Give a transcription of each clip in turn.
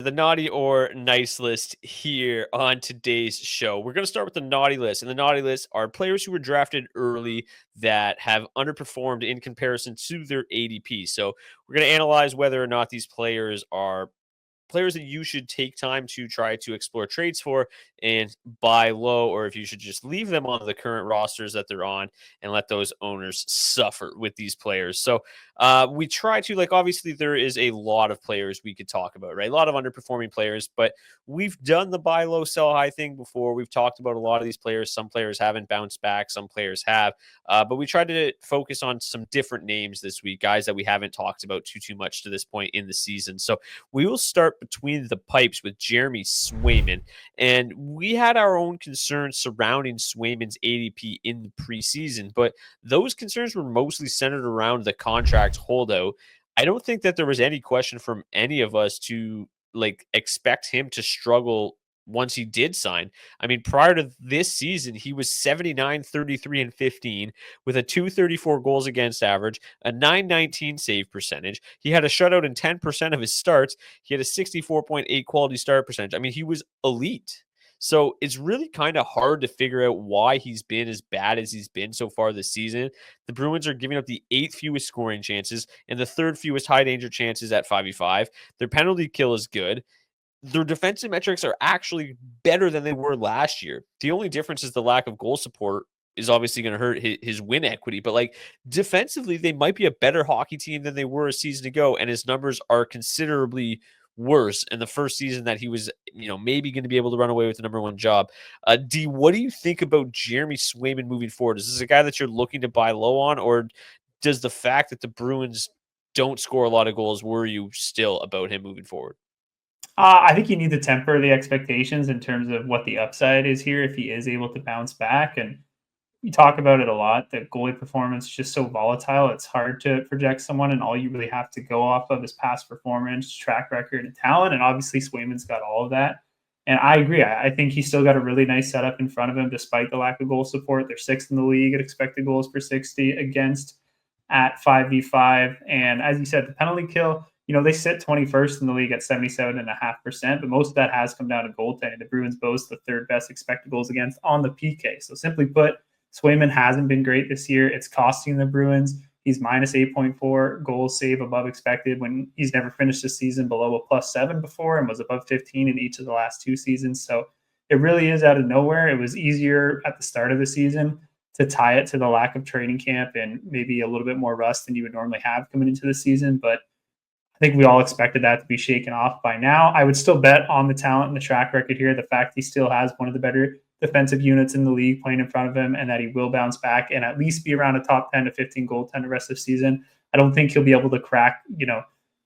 The naughty or nice list here on today's show. We're going to start with the naughty list. And the naughty list are players who were drafted early that have underperformed in comparison to their ADP. So we're going to analyze whether or not these players are players that you should take time to try to explore trades for and buy low, or if you should just leave them on the current rosters that they're on and let those owners suffer with these players. So we try to, like, obviously there is a lot of players we could talk about, right? A lot of underperforming players, but we've done the buy low, sell high thing before. We've talked about a lot of these players. Some players haven't bounced back, some players have. But we tried to focus on some different names this week, guys that we haven't talked about too much to this point in the season. So we will start between the pipes with Jeremy Swayman. And we had our own concerns surrounding Swayman's ADP in the preseason, but those concerns were mostly centered around the contract holdout. I don't think that there was any question from any of us to expect him to struggle once he did sign. I mean, prior to this season, he was 79, 33, and 15 with a 234 goals against average, a 919 save percentage. He had a shutout in 10% of his starts. He had a 64.8 quality start percentage. I mean, he was elite. So it's really kind of hard to figure out why he's been as bad as he's been so far this season. The Bruins are giving up the 8th fewest scoring chances and the 3rd fewest high danger chances at 5v5. Their penalty kill is good. Their defensive metrics are actually better than they were last year. The only difference is the lack of goal support is obviously going to hurt his win equity. But defensively, they might be a better hockey team than they were a season ago, and his numbers are considerably worse in the first season that he was, maybe going to be able to run away with the number one job. D, what do you think about Jeremy Swayman moving forward? Is this a guy that you're looking to buy low on, or does the fact that the Bruins don't score a lot of goals worry you still about him moving forward? I think you need to temper the expectations in terms of what the upside is here if he is able to bounce back. And you talk about it a lot. The goalie performance is just so volatile. It's hard to project someone, and all you really have to go off of is past performance, track record, and talent. And obviously, Swayman's got all of that. And I agree. I think he's still got a really nice setup in front of him, despite the lack of goal support. They're 6th in the league at expected goals per 60 against at 5v5. And as you said, the penalty kill, they sit 21st in the league at 77.5%, but most of that has come down to goaltending. The Bruins boast the 3rd best expected goals against on the PK. So simply put, Swayman hasn't been great this year. It's costing the Bruins. He's minus 8.4 goals save above expected when he's never finished the season below a +7 before and was above 15 in each of the last 2 seasons. So it really is out of nowhere. It was easier at the start of the season to tie it to the lack of training camp and maybe a little bit more rust than you would normally have coming into the season. But I think we all expected that to be shaken off by now. I would still bet on the talent and the track record here. The fact he still has one of the better defensive units in the league playing in front of him, and that he will bounce back and at least be around a top 10 to 15 goaltender rest of the season. I don't think he'll be able to crack,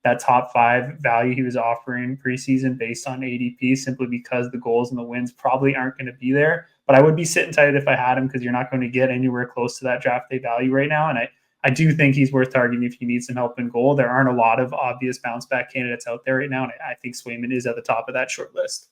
that top 5 value he was offering preseason based on ADP, simply because the goals and the wins probably aren't going to be there. But I would be sitting tight if I had him, because you're not going to get anywhere close to that draft day value right now. And I do think he's worth targeting if you need some help in goal. There aren't a lot of obvious bounce back candidates out there right now, and I think Swayman is at the top of that short list.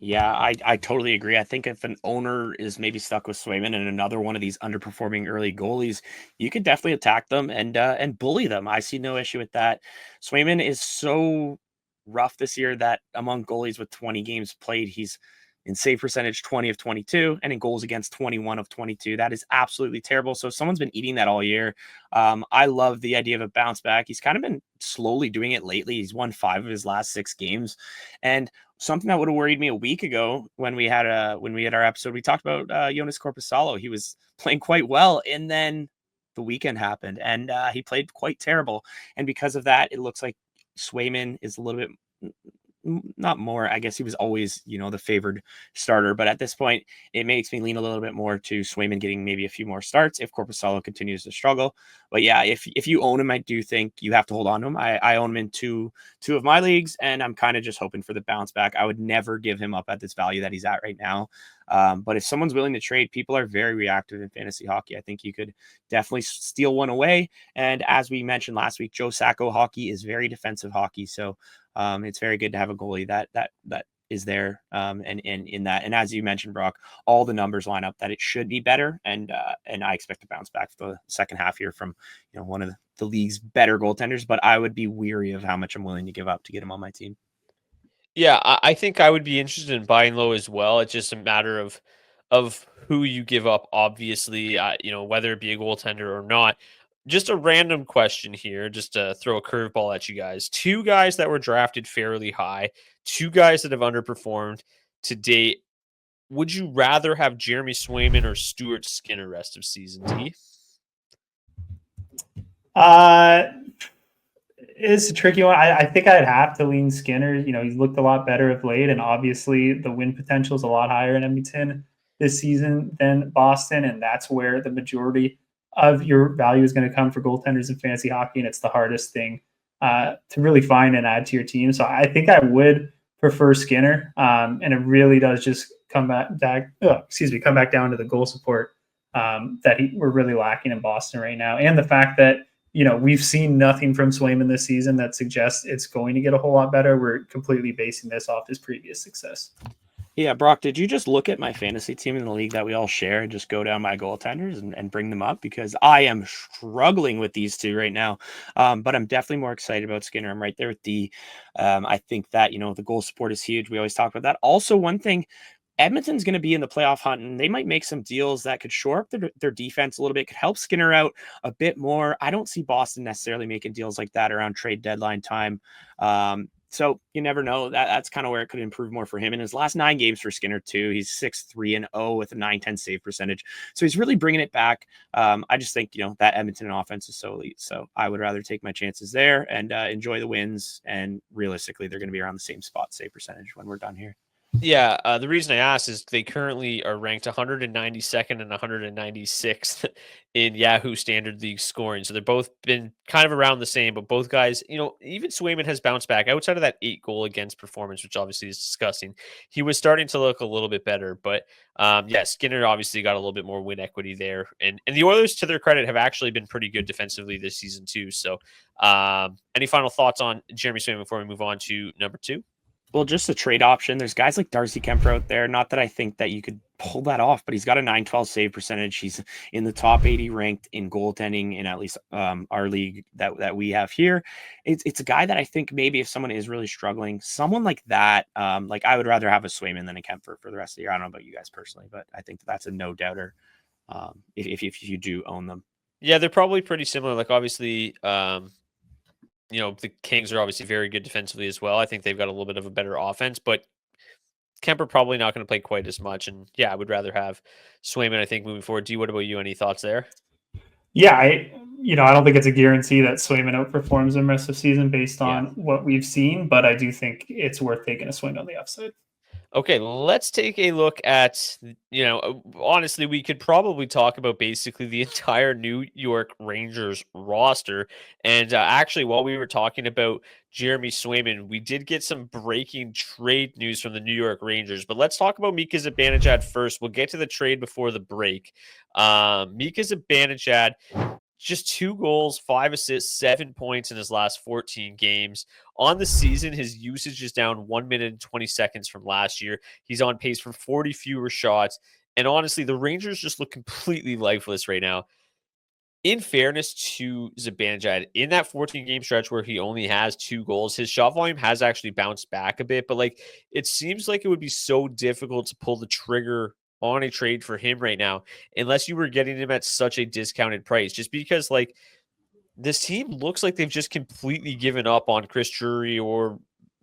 Yeah, I totally agree. I think if an owner is maybe stuck with Swayman and another one of these underperforming early goalies, you could definitely attack them and bully them. I see no issue with that. Swayman is so rough this year that among goalies with 20 games played, he's in save percentage 20 of 22 and in goals against 21 of 22. That is absolutely terrible. So someone's been eating that all year. I love the idea of a bounce back. He's kind of been slowly doing it lately. He's won 5 of his last 6 games. And something that would have worried me a week ago when we had our episode, we talked about Joonas Korpisalo. He was playing quite well, and then the weekend happened, and he played quite terrible. And because of that, it looks like Swayman is a little bit not more. I guess he was always, the favored starter, but at this point, it makes me lean a little bit more to Swayman getting maybe a few more starts if Korpisalo continues to struggle. But yeah, if you own him, I do think you have to hold on to him. I own him in two of my leagues, and I'm kind of just hoping for the bounce back. I would never give him up at this value that he's at right now. But if someone's willing to trade, people are very reactive in fantasy hockey. I think you could definitely steal one away. And as we mentioned last week, Joe Sacco hockey is very defensive hockey. So it's very good to have a goalie that is there. And in that, and as you mentioned, Brock, all the numbers line up that it should be better. And I expect to bounce back for the second half here from, one of the league's better goaltenders, but I would be weary of how much I'm willing to give up to get him on my team. Yeah, I think I would be interested in buying low as well. It's just a matter of who you give up, obviously, whether it be a goaltender or not. Just a random question here, just to throw a curveball at you guys. Two guys that were drafted fairly high, two guys that have underperformed to date. Would you rather have Jeremy Swayman or Stuart Skinner rest of season D? It's a tricky one. I think I'd have to lean Skinner. He's looked a lot better of late, and obviously the win potential is a lot higher in Edmonton this season than Boston, and that's where the majority of your value is going to come for goaltenders in fantasy hockey, and it's the hardest thing to really find and add to your team. So I think I would prefer Skinner, and it really does just come back down to the goal support that we're really lacking in Boston right now, and the fact that we've seen nothing from Swayman this season that suggests it's going to get a whole lot better. We're completely basing this off his previous success. Yeah, Brock, did you just look at my fantasy team in the league that we all share and just go down my goaltenders and bring them up? Because I am struggling with these two right now. But I'm definitely more excited about Skinner. I'm right there with D. I think that, the goal support is huge. We always talk about that. Also, one thing, Edmonton's going to be in the playoff hunt, and they might make some deals that could shore up their defense a little bit, could help Skinner out a bit more. I don't see Boston necessarily making deals like that around trade deadline time. So you never know. That's kind of where it could improve more for him. In his last 9 games for Skinner too, he's 6-3-0 with a .910 save percentage. So he's really bringing it back. I just think, that Edmonton offense is so elite. So I would rather take my chances there and enjoy the wins. And realistically, they're going to be around the same spot save percentage when we're done here. Yeah, the reason I asked is they currently are ranked 192nd and 196th in Yahoo Standard League scoring. So they're both been kind of around the same, but both guys, even Swayman has bounced back outside of that 8 goal against performance, which obviously is disgusting. He was starting to look a little bit better, but Skinner obviously got a little bit more win equity there. And the Oilers, to their credit, have actually been pretty good defensively this season too. So any final thoughts on Jeremy Swayman before we move on to number 2? Well, just a trade option. There's guys like Darcy Kemper out there. Not that I think that you could pull that off, but he's got a .912 save percentage. He's in the top 80 ranked in goaltending in at least our league that we have here. It's a guy that I think maybe if someone is really struggling, someone like that, like I would rather have a Swayman than a Kemper for the rest of the year. I don't know about you guys personally, but I think that's a no doubter if you do own them. Yeah, they're probably pretty similar. Like obviously, the Kings are obviously very good defensively as well. I think they've got a little bit of a better offense, but Kemper probably not going to play quite as much. And yeah, I would rather have Swayman, I think, moving forward. D, what about you? Any thoughts there? Yeah, I don't think it's a guarantee that Swayman outperforms him rest of season based on what we've seen, but I do think it's worth taking a swing on the upside. Okay, let's take a look at, honestly, we could probably talk about basically the entire New York Rangers roster. And actually, while we were talking about Jeremy Swayman, we did get some breaking trade news from the New York Rangers. But let's talk about Mika Zibanejad first. We'll get to the trade before the break. Mika Zibanejad, just 2 goals, 5 assists, 7 points in his last 14 games. On the season, his usage is down 1 minute and 20 seconds from last year. He's on pace for 40 fewer shots. And honestly, the Rangers just look completely lifeless right now. In fairness to Zibanejad, in that 14-game stretch where he only has 2 goals, his shot volume has actually bounced back a bit. But it seems like it would be so difficult to pull the trigger on a trade for him right now, unless you were getting him at such a discounted price, just because this team looks like they've just completely given up on Chris Drury or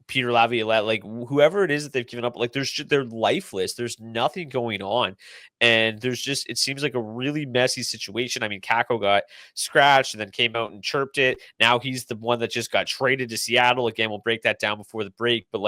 Peter Laviolette, whoever it is that they've given up, they're lifeless. There's nothing going on. And it seems like a really messy situation. I mean, Kakko got scratched and then came out and chirped it. Now he's the one that just got traded to Seattle. Again, we'll break that down before the break, but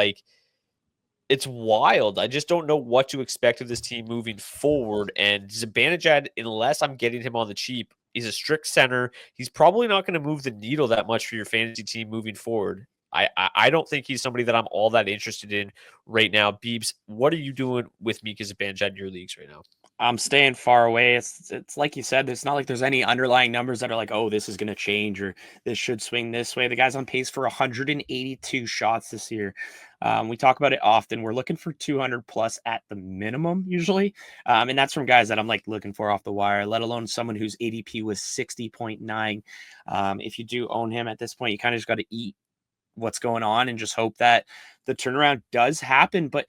it's wild. I just don't know what to expect of this team moving forward. And Zibanejad, unless I'm getting him on the cheap, he's a strict center. He's probably not going to move the needle that much for your fantasy team moving forward. I don't think he's somebody that I'm all that interested in right now. Beebs, what are you doing with Mika Zibanejad in your leagues right now? I'm staying far away. It's like you said, it's not like there's any underlying numbers that are like, oh, this is going to change or this should swing this way. The guy's on pace for 182 shots this year. We talk about it often. We're looking for 200 plus at the minimum usually. And that's from guys that I'm looking for off the wire, let alone someone whose ADP was 60.9. If you do own him at this point, you kind of just got to eat what's going on and just hope that the turnaround does happen. But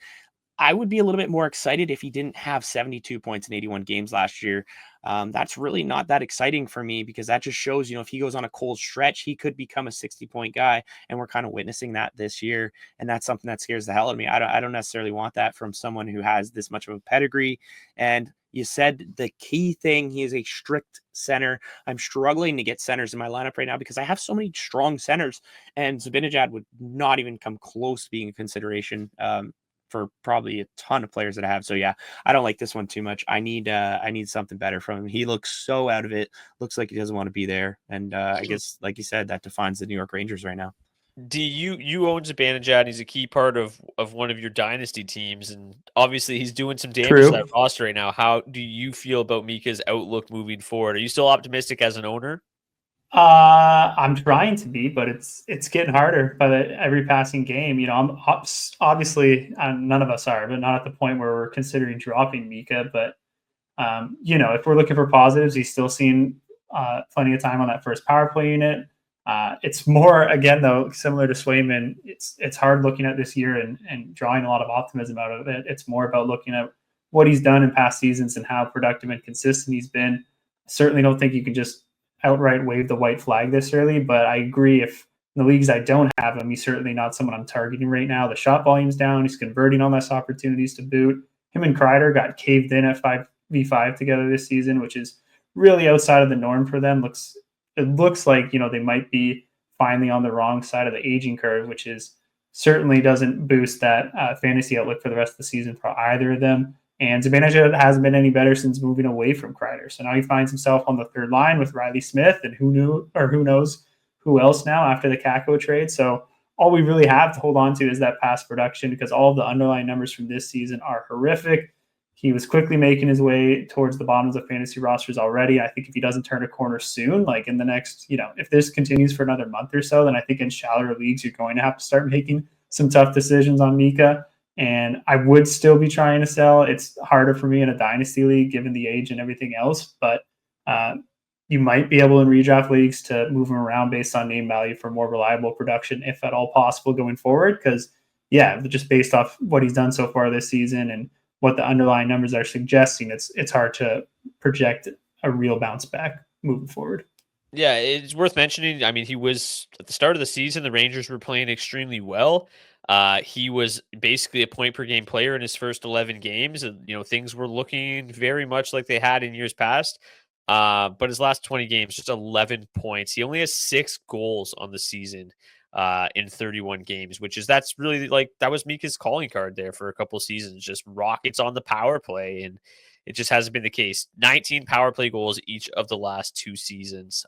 I would be a little bit more excited if he didn't have 72 points in 81 games last year. That's really not that exciting for me, because that just shows, if he goes on a cold stretch, he could become a 60-point guy. And we're kind of witnessing that this year. And that's something that scares the hell out of me. I don't necessarily want that from someone who has this much of a pedigree. And you said the key thing, he is a strict center. I'm struggling to get centers in my lineup right now because I have so many strong centers, and Zibanejad would not even come close to being a consideration for probably a ton of players that I have. So yeah, I don't like this one too much. I need something better from him. He looks so out of it. Looks like he doesn't want to be there. And I guess, like you said, that defines the New York Rangers right now. Do you own Zibanejad? He's a key part of one of your dynasty teams, and obviously he's doing some damage to that roster right now. How do you feel about Mika's outlook moving forward? Are you still optimistic as an owner? I'm trying to be, but it's getting harder by every passing game. I'm obviously none of us are, but not at the point where we're considering dropping Mika. But if we're looking for positives, he's still seeing plenty of time on that first power play unit. It's more, again, though, similar to Swayman. It's hard looking at this year and drawing a lot of optimism out of it. It's more about looking at what he's done in past seasons and how productive and consistent he's been. I certainly don't think you can just outright wave the white flag this early, but I agree, if in the leagues I don't have him, he's certainly not someone I'm targeting right now. The shot volume's down. He's converting on less opportunities to boot. Him and Kreider got caved in at 5v5 together this season, which is really outside of the norm for them. It looks like, they might be finally on the wrong side of the aging curve, which is certainly doesn't boost that fantasy outlook for the rest of the season for either of them. And Zibanejad hasn't been any better since moving away from Kreider. So now he finds himself on the third line with Riley Smith, and who knows who else now after the Kakko trade. So all we really have to hold on to is that past production, because all of the underlying numbers from this season are horrific. He was quickly making his way towards the bottoms of fantasy rosters already. I think if he doesn't turn a corner soon, like in the next, if this continues for another month or so, then I think in shallower leagues, you're going to have to start making some tough decisions on Mika. And I would still be trying to sell. It's harder for me in a dynasty league, given the age and everything else. But you might be able in redraft leagues to move him around based on name value for more reliable production, if at all possible, going forward. Because, just based off what he's done so far this season and what the underlying numbers are suggesting, it's hard to project a real bounce back moving forward. Yeah, it's worth mentioning. I mean, he was at the start of the season, the Rangers were playing extremely well. He was basically a point per game player in his first 11 games. And, things were looking very much like they had in years past. But his last 20 games, just 11 points. He only has 6 goals on the season in 31 games, that's really that was Mika's calling card there for a couple of seasons, just rockets on the power play. And it just hasn't been the case. 19 power play goals each of the last 2 seasons,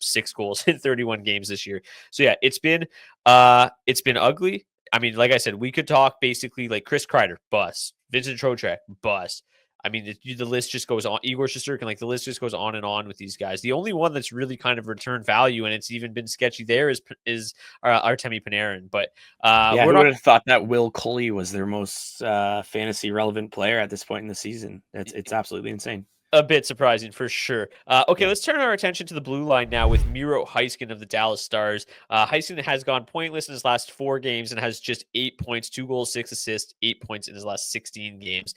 6 goals in 31 games this year. So yeah, it's been ugly. I mean, like I said, we could talk basically like Chris Kreider, bust. Vincent Trocheck, bust. I mean, the list just goes on. Igor Shesterkin, the list just goes on and on with these guys. The only one that's really kind of returned value, and it's even been sketchy there, is Artemi Panarin. But who would have thought that Will Culley was their most fantasy relevant player at this point in the season? It's absolutely insane. A bit surprising for sure. Okay, let's turn our attention to the blue line now with Miro Heiskanen of the Dallas Stars. Heiskanen has gone pointless in his last 4 games and has just 8 points, 2 goals, 6 assists, 8 points in his last 16 games.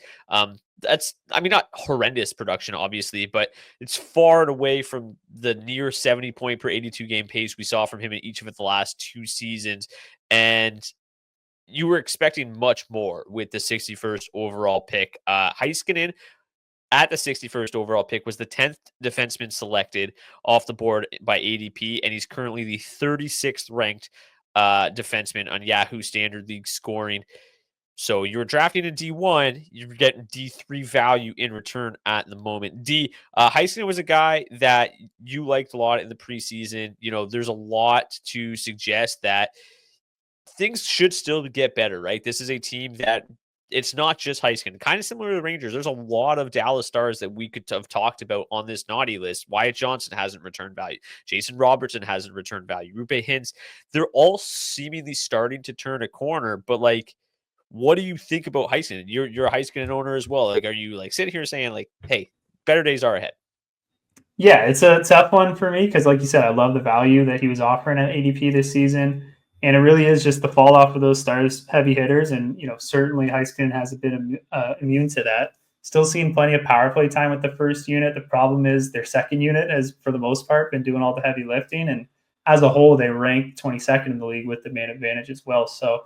That's, not horrendous production, obviously, but it's far and away from the near 70 point per 82 game pace we saw from him in each of the last 2 seasons. And you were expecting much more with the 61st overall pick. Heiskanen, at the 61st overall pick, was the 10th defenseman selected off the board by ADP, and he's currently the 36th ranked defenseman on Yahoo Standard League scoring. So you're drafting a D1, you're getting D3 value in return at the moment. Heiskanen was a guy that you liked a lot in the preseason. There's a lot to suggest that things should still get better, right? This is a team that it's not just Heiskanen. Kind of similar to the Rangers. There's a lot of Dallas Stars that we could have talked about on this naughty list. Wyatt Johnson hasn't returned value. Jason Robertson hasn't returned value. Rupe Hintz. They're all seemingly starting to turn a corner. But what do you think about Heiskanen? You're a Heiskanen owner as well. Are you sitting here saying hey, better days are ahead? Yeah, it's a tough one for me because, like you said, I love the value that he was offering at ADP this season. And it really is just the fall off of those stars heavy hitters. And, certainly Heiskanen has a bit immune to that. Still seeing plenty of power play time with the first unit. The problem is their second unit has, for the most part, been doing all the heavy lifting. And as a whole, they rank 22nd in the league with the man advantage as well. So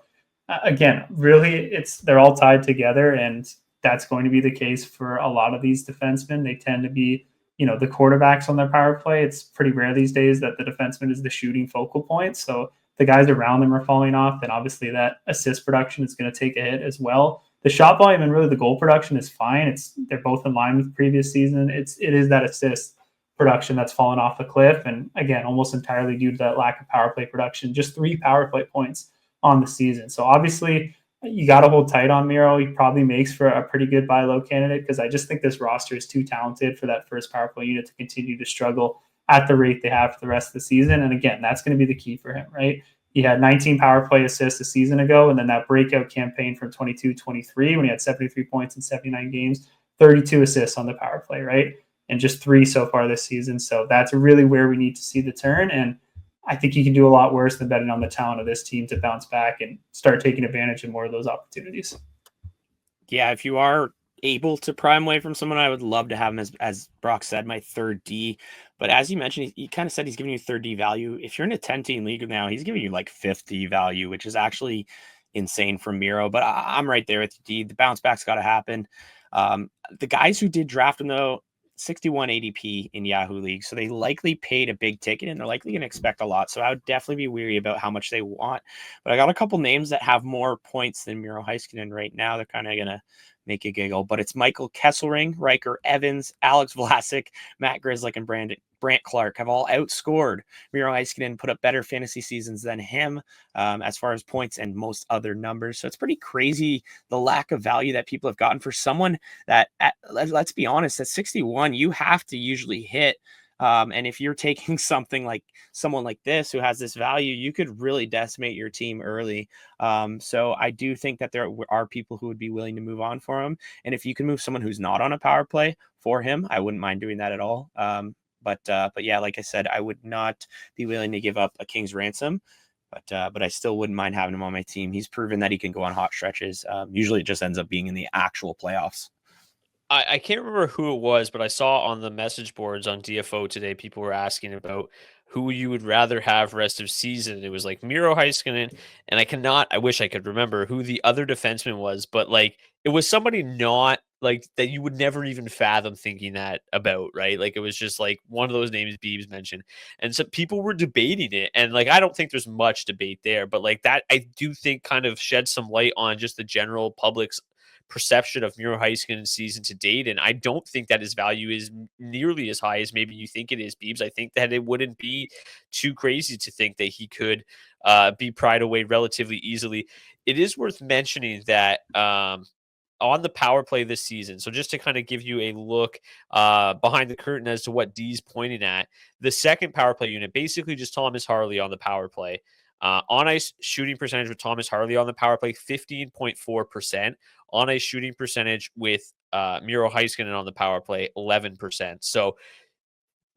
again, really, they're all tied together, and that's going to be the case for a lot of these defensemen. They tend to be, the quarterbacks on their power play. It's pretty rare these days that the defenseman is the shooting focal point. So the guys around them are falling off, then obviously that assist production is going to take a hit as well. The shot volume and really the goal production is fine. They're both in line with the previous season. It is that assist production that's fallen off a cliff, and again, almost entirely due to that lack of power play production. Just 3 power play points on the season. So obviously, you got to hold tight on Miro. He probably makes for a pretty good buy low candidate, because I just think this roster is too talented for that first power play unit to continue to struggle at the rate they have for the rest of the season. And again, that's going to be the key for him, right? He had 19 power play assists a season ago, and then that breakout campaign from 22-23 when he had 73 points in 79 games, 32 assists on the power play, right? And just 3 so far this season. So that's really where we need to see the turn. And I think he can do a lot worse than betting on the talent of this team to bounce back and start taking advantage of more of those opportunities. Yeah, if you are able to prime away from someone, I would love to have him as Brock said, my third D. But as you mentioned, he kind of said he's giving you third D value. If you're in a 10-team league now, he's giving you like 5th D value, which is actually insane from Miro. But I'm right there with you, D. The bounce back's got to happen. The guys who did draft him, though, 61 ADP in Yahoo League. So they likely paid a big ticket, and they're likely going to expect a lot. So I would definitely be weary about how much they want. But I got a couple names that have more points than Miro Heiskanen right now. They're kind of going to make you giggle, but it's Michael Kesselring, Riker Evans, Alex Vlasic, Matt Grzelcyk, and Brant Clark have all outscored Miro Heiskanen, put up better fantasy seasons than him as far as points and most other numbers. So it's pretty crazy the lack of value that people have gotten for someone that, let's be honest, at 61, you have to usually hit. And if you're taking someone like this who has this value, you could really decimate your team early. So I do think that there are people who would be willing to move on for him. And if you can move someone who's not on a power play for him, I wouldn't mind doing that at all. But yeah, like I said, I would not be willing to give up a king's ransom. But I still wouldn't mind having him on my team. He's proven that he can go on hot stretches. Usually it just ends up being in the actual playoffs. I can't remember who it was, but I saw on the message boards on DFO today, people were asking about who you would rather have rest of season. It was like Miro Heiskanen, and I wish I could remember who the other defenseman was, but like it was somebody not like that you would never even fathom thinking that about, right? Like it was just like one of those names Beebs mentioned. And so people were debating it. And like I don't think there's much debate there, but like that I do think kind of shed some light on just the general public's perception of Miro Heiskanen's season to date. And I don't think that his value is nearly as high as maybe you think it is, Beebs. I think that it wouldn't be too crazy to think that he could be pried away relatively easily. It is worth mentioning that on the power play this season, so just to kind of give you a look behind the curtain as to what D's pointing at, the second power play unit, basically just Thomas Harley on the power play. On ice shooting percentage with Thomas Harley on the power play, 15.4%. On ice shooting percentage with Miro Heiskanen on the power play, 11%. So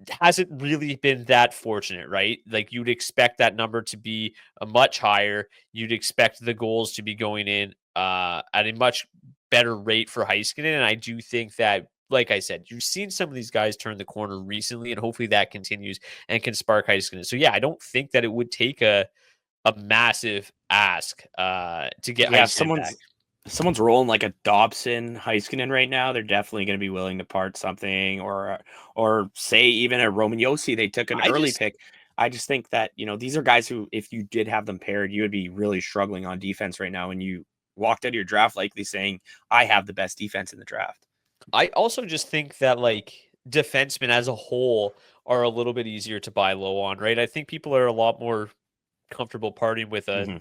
it hasn't really been that fortunate, right? Like you'd expect that number to be a much higher. You'd expect the goals to be going in at a much better rate for Heiskanen. And I do think that, like I said, you've seen some of these guys turn the corner recently, and hopefully that continues and can spark Heiskanen. So yeah, I don't think that it would take a massive ask to get Heiskanen back. Someone's rolling like a Dobson Heiskanen right now, they're definitely going to be willing to part something, or say even a Roman Josi. They took an early pick. I just think that, these are guys who, if you did have them paired, you would be really struggling on defense right now. And you walked out of your draft likely saying, I have the best defense in the draft. I also just think that like defensemen as a whole are a little bit easier to buy low on, right? I think people are a lot more comfortable parting with a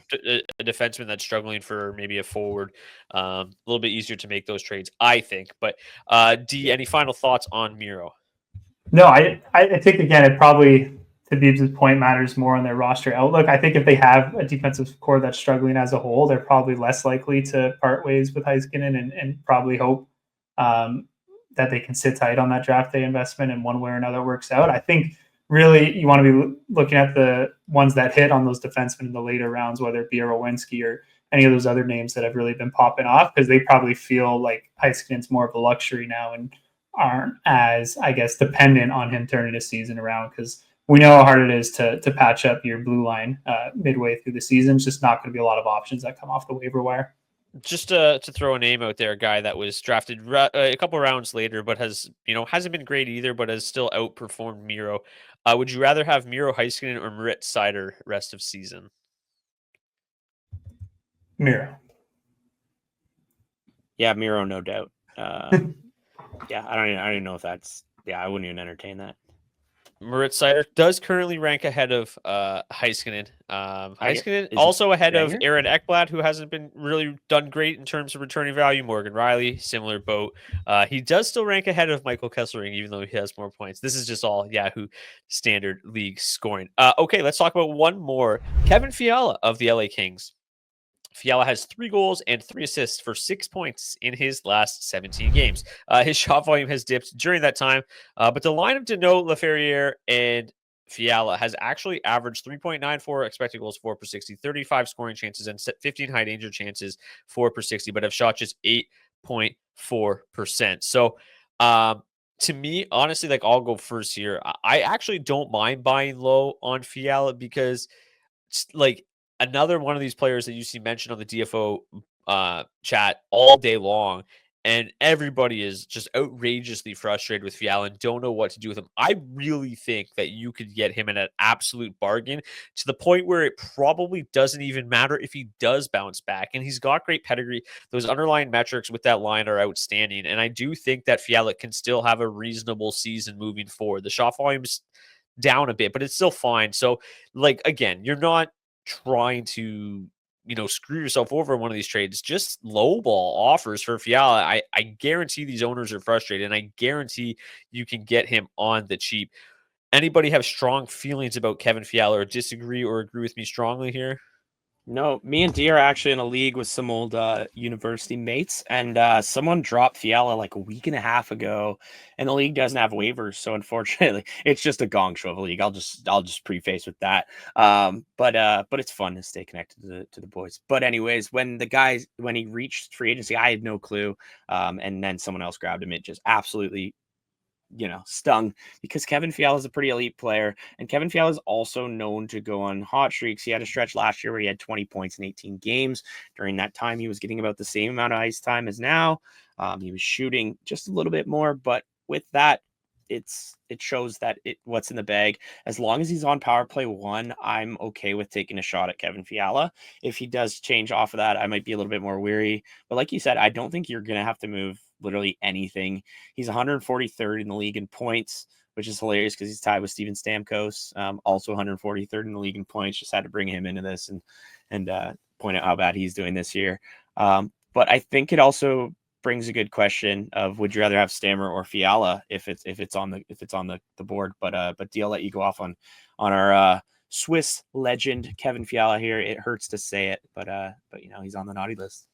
defenseman that's struggling for maybe a forward. A little bit easier to make those trades, I think. But D, any final thoughts on Miro? No, I think again it probably, to Beebs' point, matters more on their roster outlook. I think if they have a defensive core that's struggling as a whole, they're probably less likely to part ways with Heiskanen and probably hope that they can sit tight on that draft day investment and one way or another works out. I think really you want to be looking at the ones that hit on those defensemen in the later rounds, whether it be Rowinski or any of those other names that have really been popping off, because they probably feel like Heiskanen's more of a luxury now and aren't as, I guess, dependent on him turning his season around, because we know how hard it is to patch up your blue line midway through the season. It's just not going to be a lot of options that come off the waiver wire. Just to throw a name out there, a guy that was drafted a couple rounds later, but hasn't been great either, but has still outperformed Miro. Would you rather have Miro Heiskanen or Moritz Seider rest of season? Miro. Yeah, Miro, no doubt. Yeah, I don't even know if that's. Yeah, I wouldn't even entertain that. Moritz Seider does currently rank ahead of Heiskanen. Heiskanen Is also ahead of Wenger? Aaron Ekblad, who hasn't been really done great in terms of returning value. Morgan Riley, similar boat. He does still rank ahead of Michael Kessering, even though he has more points. This is just all Yahoo standard league scoring. Okay, let's talk about one more. Kevin Fiala of the LA Kings. Fiala has 3 goals and 3 assists for 6 points in his last 17 games. His shot volume has dipped during that time, but the line of Deneau, Laferriere, and Fiala has actually averaged 3.94 expected goals for per 60, 35 scoring chances, and 15 high danger chances for per 60, but have shot just 8.4%. So, to me, honestly, like I'll go first here. I actually don't mind buying low on Fiala because, like, another one of these players that you see mentioned on the DFO chat all day long, and everybody is just outrageously frustrated with Fiala and don't know what to do with him. I really think that you could get him at an absolute bargain to the point where it probably doesn't even matter if he does bounce back. And he's got great pedigree. Those underlying metrics with that line are outstanding. And I do think that Fiala can still have a reasonable season moving forward. The shot volume's down a bit, but it's still fine. So, like, again, you're not trying to, screw yourself over in one of these trades. Just lowball offers for Fiala. I guarantee these owners are frustrated, and I guarantee you can get him on the cheap. Anybody have strong feelings about Kevin Fiala, or disagree or agree with me strongly here? No, me and D are actually in a league with some old university mates, and someone dropped Fiala like a week and a half ago, and the league doesn't have waivers, so unfortunately, it's just a gong show of a league. I'll just preface with that. But it's fun to stay connected to the boys. But anyways, when he reached free agency, I had no clue, and then someone else grabbed him. It just absolutely stung, because Kevin Fiala is a pretty elite player, and Kevin Fiala is also known to go on hot streaks. He had a stretch last year where he had 20 points in 18 games. During that time, he was getting about the same amount of ice time as now. He was shooting just a little bit more, but with that, it shows that what's in the bag. As long as he's on power play 1, I'm okay with taking a shot at Kevin Fiala. If he does change off of that, I might be a little bit more weary. But like you said, I don't think you're going to have to move literally anything. He's 143rd in the league in points, which is hilarious because he's tied with Steven Stamkos, also 143rd in the league in points. Just had to bring him into this and point out how bad he's doing this year. But I think it also brings a good question of, would you rather have Stammer or Fiala if it's on the board? But D, I'll let you go off on our Swiss legend Kevin Fiala here. It hurts to say it, but he's on the naughty list.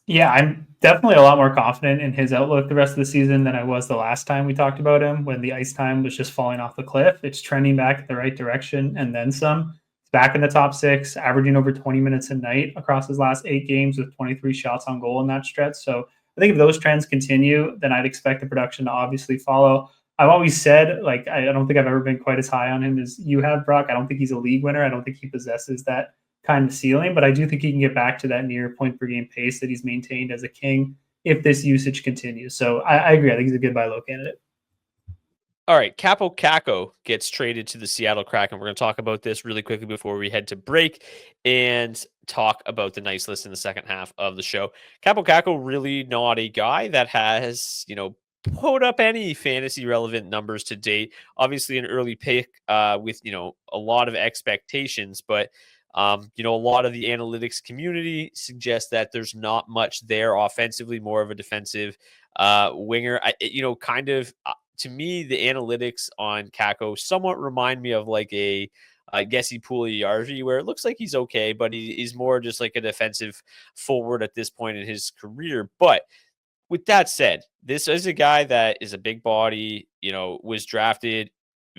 Yeah, I'm definitely a lot more confident in his outlook the rest of the season than I was the last time we talked about him, when the ice time was just falling off the cliff. It's trending back in the right direction and then some. He's back in the top 6, averaging over 20 minutes a night across his last 8 games with 23 shots on goal in that stretch. So I think if those trends continue, then I'd expect the production to obviously follow. I've always said, like, I don't think I've ever been quite as high on him as you have, Brock. I don't think he's a league winner. I don't think he possesses that kind of ceiling, but I do think he can get back to that near point per game pace that he's maintained as a King if this usage continues. So I agree. I think he's a good buy low candidate. All right, Kaapo Kakko gets traded to the Seattle Kraken. We're going to talk about this really quickly before we head to break and talk about the nice list in the second half of the show. Kaapo Kakko, really not a guy that has, put up any fantasy relevant numbers to date. Obviously an early pick with, a lot of expectations, but a lot of the analytics community suggests that there's not much there offensively, more of a defensive winger. To me, the analytics on Kakko somewhat remind me of like a Gessi Puljujärvi, where it looks like he's okay, but he's more just like a defensive forward at this point in his career. But with that said, this is a guy that is a big body, was drafted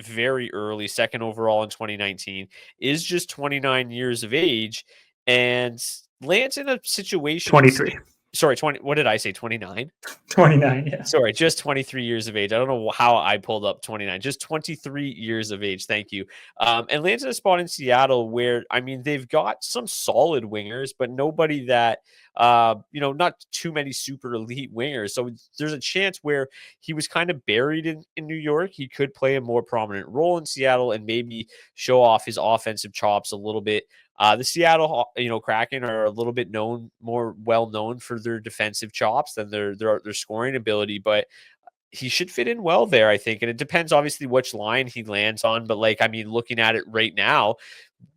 very early, second overall in 2019, is just 29 years of age and lands in a situation. 23. Sorry, 20. What did I say? 29? 29, yeah. Sorry, just 23 years of age. I don't know how I pulled up 29. Just 23 years of age. Thank you. And lands in a spot in Seattle where, I mean, they've got some solid wingers, but nobody that, not too many super elite wingers. So there's a chance where he was kind of buried in New York. He could play a more prominent role in Seattle and maybe show off his offensive chops a little bit. The Seattle, Kraken are a little bit more well known for their defensive chops than their scoring ability, but he should fit in well there, I think. And it depends, obviously, which line he lands on. But looking at it right now,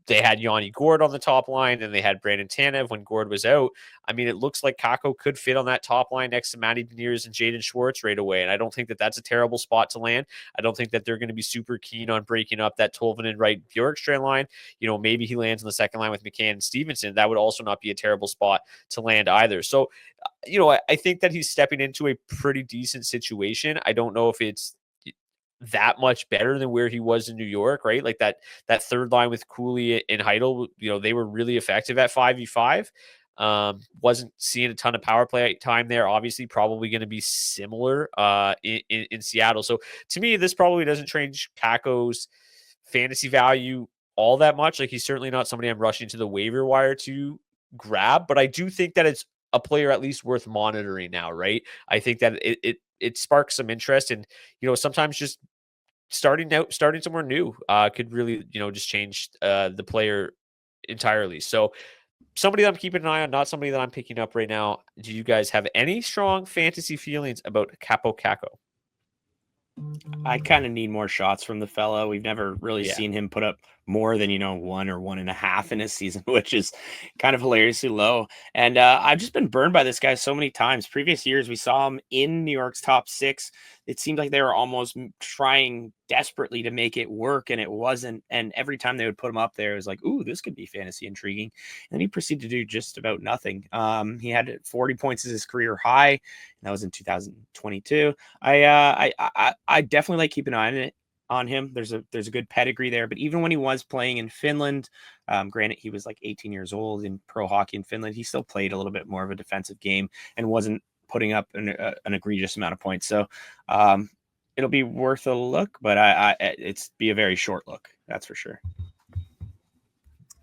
they had Yanni Gourde on the top line, and they had Brandon Tanev when Gourde was out. I mean, it looks like Kakko could fit on that top line next to Matty Beniers and Jaden Schwartz right away. And I don't think that that's a terrible spot to land. I don't think that they're going to be super keen on breaking up that Tolvanen right Bjorkstrand line. Maybe he lands on the second line with McCann and Stevenson. That would also not be a terrible spot to land either. So, I think that he's stepping into a pretty decent situation. I don't know if it's that much better than where he was in New York, right? Like that third line with Cooley and Heidel, they were really effective at 5v5. Wasn't seeing a ton of power play time there. Obviously, probably going to be similar in Seattle. So to me, this probably doesn't change Kakko's fantasy value all that much. Like, he's certainly not somebody I'm rushing to the waiver wire to grab, but I do think that it's a player at least worth monitoring now, right? I think that it sparks some interest, and sometimes just starting somewhere new could really just change the player entirely. So somebody that I'm keeping an eye on, not somebody that I'm picking up right now. Do you guys have any strong fantasy feelings about Kaapo Kakko? I kind of need more shots from the fellow. We've never really seen him put up more than 1 or 1.5 in his season, which is kind of hilariously low. And I've just been burned by this guy so many times. Previous years, we saw him in New York's top 6. It seemed like they were almost trying desperately to make it work, and it wasn't. And every time they would put him up there, it was like, ooh, this could be fantasy intriguing. And then he proceeded to do just about nothing. He had 40 points as his career high, and that was in 2022. I definitely like keeping an eye on him. There's a good pedigree there, but even when he was playing in Finland, granted he was like 18 years old in pro hockey in Finland, he still played a little bit more of a defensive game and wasn't putting up an egregious amount of points. So it'll be worth a look, but it's be a very short look. That's for sure.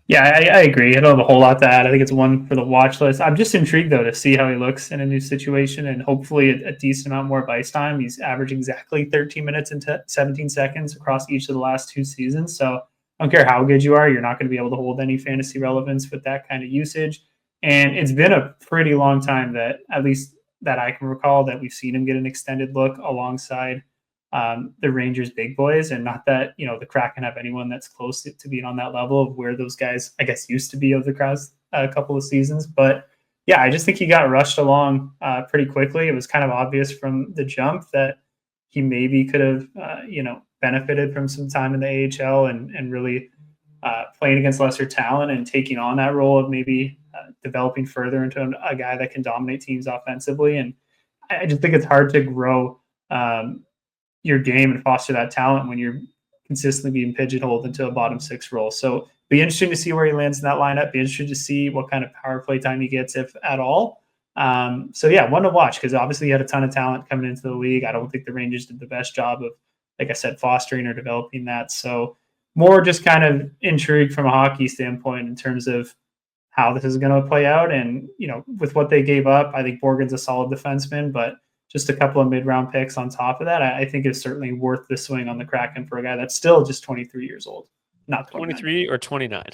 Yeah, I agree. I don't have a whole lot to add. I think it's one for the watch list. I'm just intrigued, though, to see how he looks in a new situation, and hopefully a decent amount more of ice time. He's averaging exactly 13 minutes and 17 seconds across each of the last 2 seasons. So I don't care how good you are, you're not going to be able to hold any fantasy relevance with that kind of usage. And it's been a pretty long time that, at least that I can recall, that we've seen him get an extended look alongside the Rangers big boys, and not that the Kraken have anyone that's close to being on that level of where those guys, I guess, used to be over the past couple of seasons. But yeah, I just think he got rushed along pretty quickly. It was kind of obvious from the jump that he maybe could have benefited from some time in the AHL and really playing against lesser talent and taking on that role of maybe developing further into a guy that can dominate teams offensively. And I just think it's hard to grow your game and foster that talent when you're consistently being pigeonholed into a bottom 6 role. So be interesting to see where he lands in that lineup. Be interested to see what kind of power play time he gets, if at all. So yeah, one to watch, because obviously he had a ton of talent coming into the league. I don't think the Rangers did the best job of, like I said, fostering or developing that. So more just kind of intrigued from a hockey standpoint in terms of how this is going to play out. And, with what they gave up, I think Borgen's a solid defenseman, but just a couple of mid-round picks on top of that, I think is certainly worth the swing on the Kraken for a guy that's still just 23 years old. Not 23 or 29.